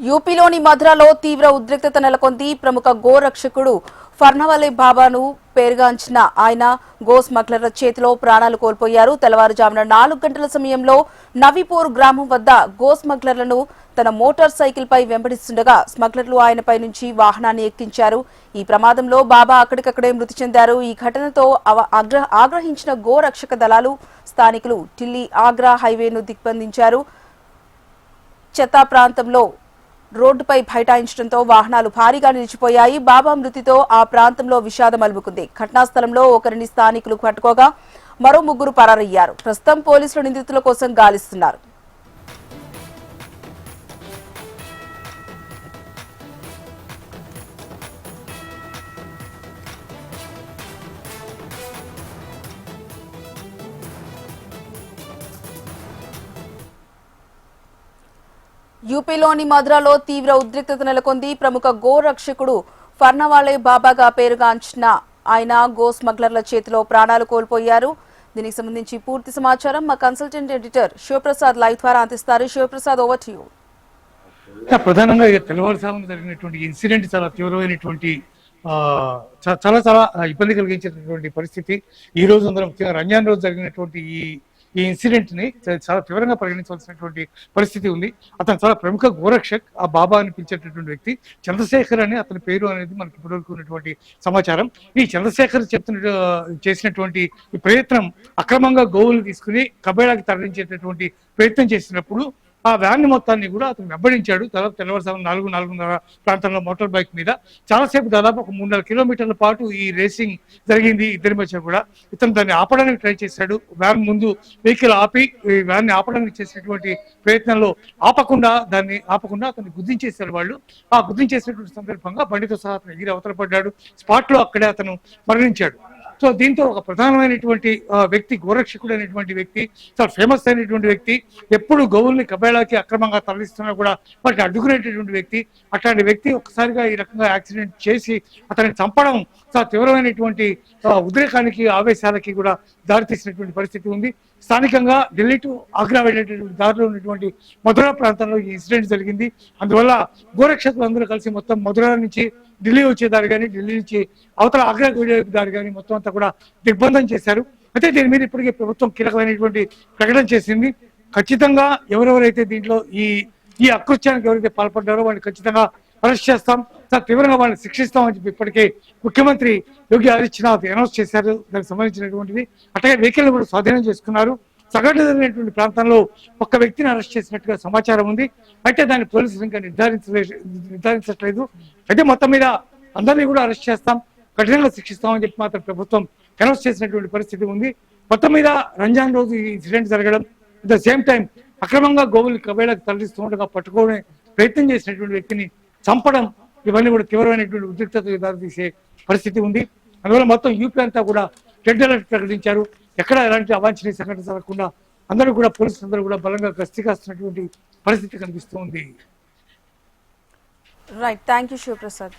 యూపీలోని మధురలో తీవ్ర ఉద్రిక్తత నెలకొంది. ప్రముఖ గోరక్షకుడు ఫర్నవలే బాబాను పేరుగాంచిన ఆయన గో స్మగ్లర్ల చేతిలో ప్రాణాలు కోల్పోయారు. తెల్లవారుజామున 4 గంటల సమయంలో నవీపూర్ గ్రామం వద్ద గో స్మగ్లర్లను తన మోటార్ సైకిల్ పై వెంబడిస్తుండగా స్మగ్లర్లు ఆయనపై నుంచి వాహనాన్ని ఎక్కించారు. ఈ ప్రమాదంలో బాబా అక్కడికక్కడే మృతి చెందారు. ఈ ఘటనతో ఆగ్రహించిన గో రక్షక దళాలు స్థానికులు ఢిల్లీ ఆగ్రా హైవేను దిగ్బంధించారు. చెత్తా ప్రాంతంలో రోడ్డుపై బైఠాయించడంతో వాహనాలు భారీగా నిలిచిపోయాయి. బాబా మృతితో ఆ ప్రాంతంలో విషాదం అలుముకుంది. ఘటనా స్థలంలో ఒకరిని స్థానికులు పట్టుకోగా మరో 3 పరారయ్యారు. ప్రస్తుతం పోలీసులు నిందితుల కోసం గాలిస్తున్నారు. యూపీలోని మధురలో తీవ్ర ఉద్రిక్తత నెలకొంది. ప్రముఖ గో రక్షకుడు ఫర్నవాలే బాబాగా పేరుగాంచిన ఆయన గో స్మగ్లర్ల చేతిలో ప్రాణాలు కోల్పోయారు. దీనికి సంబంధించి పూర్తి సమాచారం మా కన్సల్టెంట్ ఎడిటర్ శివప్రసాద్ లైవ్ ద్వారా అందిస్తారు. Shivaprasad, over to you. ప్రధానంగా తెల్లవారుజామున జరిగినటువంటి ఇన్సిడెంట్ చాలా తీవ్రమైనటువంటి చాలా చాలా ఇబ్బంది కలిగించేటటువంటి పరిస్థితి. ఈ రోజు అందరం ముఖ్యంగా రంజాన్ రోజు జరిగినటువంటి ఈ ఇన్సిడెంట్ ని చాలా తీవ్రంగా పరిగణించవలసినటువంటి పరిస్థితి ఉంది. అతను చాలా ప్రముఖ గోరక్షక్, ఆ బాబా అని పిలిచేటటువంటి వ్యక్తి చంద్రశేఖర్ అని అతని పేరు అనేది మనకి ఇప్పటివరకు ఉన్నటువంటి సమాచారం. ఈ చంద్రశేఖర్ చేసినటువంటి ఈ ప్రయత్నం అక్రమంగా గోవులు తీసుకుని కబేళాకి తరలించేటటువంటి ప్రయత్నం చేసినప్పుడు ఆ వ్యాన్ మొత్తాన్ని కూడా అతను వెంబడించాడు. దాదాపు తెల్లవారుజామున 4-4:30 ప్రాంతంలో మోటార్ బైక్ మీద చాలాసేపు దాదాపు ఒక 3.5 కిలోమీటర్ల పాటు ఈ రేసింగ్ జరిగింది. ఇద్దరి మధ్య కూడా ఇతను దాన్ని ఆపడానికి ట్రై చేశాడు. వ్యాన్ ముందు వెహికల్ ఆపి ఈ వ్యాన్ ని ఆపడానికి చేసినటువంటి ప్రయత్నంలో ఆపకుండా అతన్ని గుద్దించేశారు వాళ్ళు. ఆ గుద్దించేసినటువంటి సందర్భంగా బండితో సహా అతను ఎగిరి అవతల పడ్డాడు. స్పాట్ లో అక్కడే అతను మరణించాడు. సో దీంతో ఒక ప్రధానమైనటువంటి వ్యక్తి, గోరక్షకుడు అనేటువంటి వ్యక్తి, చాలా ఫేమస్ అయినటువంటి వ్యక్తి, ఎప్పుడు గోవుల్ని కబేళాకి అక్రమంగా తరలిస్తున్నా కూడా వాటిని అడ్డుకునేటటువంటి వ్యక్తి. అట్లాంటి వ్యక్తి ఒక్కసారిగా ఈ రకంగా యాక్సిడెంట్ చేసి అతన్ని చంపడం చాలా తీవ్రమైనటువంటి ఉద్రేకానికి, ఆవేశాలకి కూడా దారితీసినటువంటి పరిస్థితి ఉంది. స్థానికంగా ఢిల్లీ టు ఆగ్రా వెళ్ళేటటువంటి దారిలో ఉన్నటువంటి మధుర ప్రాంతంలో ఈ ఇన్సిడెంట్ జరిగింది. అందువల్ల గోరక్షకులు అందరూ కలిసి మొత్తం మధుర నుంచి ఢిల్లీ వచ్చేదారి కానీ, ఢిల్లీ నుంచి అవతల ఆగ్రాకు వెళ్ళే దారి కానీ మొత్తం అంతా కూడా దిగ్బంధం చేశారు. అయితే దీని మీద ఇప్పటికే ప్రభుత్వం కీలకమైనటువంటి ప్రకటన చేసింది. ఖచ్చితంగా ఎవరెవరైతే దీంట్లో ఈ అకృత్యానికి ఎవరైతే పాల్పడ్డారో వాళ్ళని ఖచ్చితంగా అరెస్ట్ చేస్తాం, చాలా తీవ్రంగా వాళ్ళని శిక్షిస్తామని చెప్పి ఇప్పటికే ముఖ్యమంత్రి యోగి ఆదిత్యనాథ్ అనౌన్స్ చేశారు. దానికి సంబంధించినటువంటిది అట్లాగే వెహికల్ కూడా స్వాధీనం చేసుకున్నారు. సంఘటన జరిగినటువంటి ప్రాంతంలో ఒక్క వ్యక్తిని అరెస్ట్ చేసినట్టుగా సమాచారం ఉంది. అయితే దాన్ని పోలీసులు ఇంకా నిర్ధారించట్లేదు. అయితే మొత్తం మీద అందరినీ కూడా అరెస్ట్ చేస్తాం, కఠినంగా శిక్షిస్తామని చెప్పి మాత్రం ప్రభుత్వం అనౌన్స్ చేసినటువంటి పరిస్థితి ఉంది. మొత్తం మీద రంజాన్ రోజు ఈ ఇన్సిడెంట్ జరగడం, అట్ ద సేమ్ టైం అక్రమంగా గోవులు కబేళాకి తరలిస్తుండగా పట్టుకోవడం ప్రయత్నం చేసినటువంటి వ్యక్తిని చంపడం, ఇవన్నీ కూడా తీవ్రమైనటువంటి ఉద్రిక్తతకు దారితీసే పరిస్థితి ఉంది. అందువల్ల మొత్తం యూపీ అంతా కూడా రెడ్ అలర్ట్ ప్రకటించారు. ఎక్కడ ఎలాంటి అవాంఛనీయ సంఘటన జరగకుండా అందరూ కూడా పోలీసులు అందరూ కూడా బలంగా గస్తీ కాస్తున్నటువంటి పరిస్థితి కనిపిస్తుంది. Right, thank you Sivaprasad.